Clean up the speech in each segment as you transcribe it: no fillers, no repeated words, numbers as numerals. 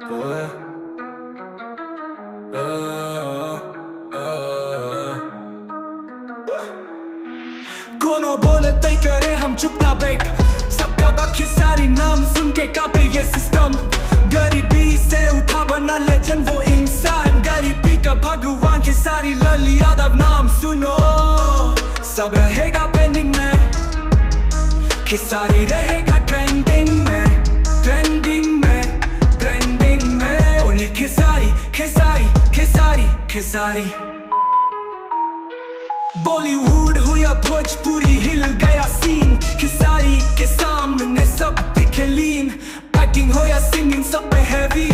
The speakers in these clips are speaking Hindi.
boy. कोनो बोले तय करे हम चुप ना बैठ, सबका बाकी सारी नाम सुन के कांपे ये सिस्टम। गरीबी से उठा बना लेजेंड वो इंसान, गरीबी का भगवान की सारी लली यादव नाम सुनो। सब रहेगा पेंडिंग में, खिसारी रहेगा ट्रेंडिंग में, ट्रेंडिंग में, ट्रेंडिंग में। उन्हें खिसारी खिसारी खिसारी खिसारी। बॉलीवुड हो या भोजपुरी हिल गया सीन, खिसारी के सामने सब दिखे लीन। एक्टिंग हो या सिंगिंग सब पे हैवी,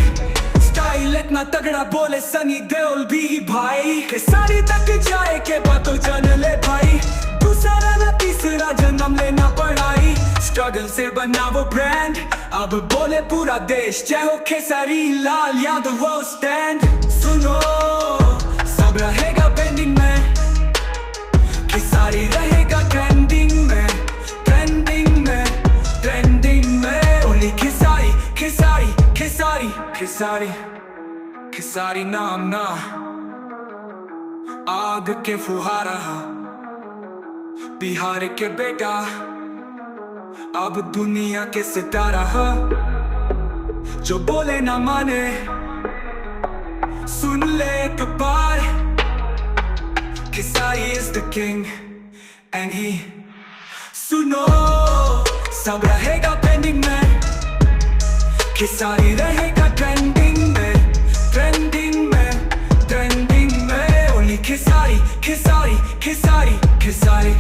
स्टाइल इतना तगड़ा बोले सनी देओल भी भाई। खिसारी तक जाए के बात तो जान ले भाई, दूसरा ना तीसरा जन्म लेना पड़ाई। स्ट्रगल से बना वो ब्रांड, अब बोले पूरा देश जय हो खेसारी लाल यादव वो स्टैंड। सुनो सब रहेगा पेंडिंग में, खिसारी रहेगा ट्रेंडिंग में, ट्रेंडिंग में, ट्रेंडिंग में। ओनली खिसारी खिसारी खिसारी खिसारी खिसारी नाम ना आग के फुहारा, बिहार के बेटा अब दुनिया के सितारा। जो बोले ना माने सुन ले एक बार, Kisari is the king and he सुनो सब रहेगा पेंडिंग में, खिसारी रहेगा ट्रेंडिंग में, ट्रेंडिंग में, ट्रेंडिंग में। ओनली खिसारी खिसारी खिसारी खिसारी।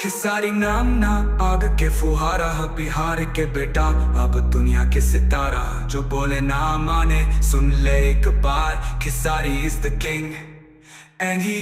खिसारी नाम ना आग के फुहारा, बिहार के बेटा अब दुनिया के सितारा। जो बोले ना माने सुन ले एक बार, Khesari is the king and he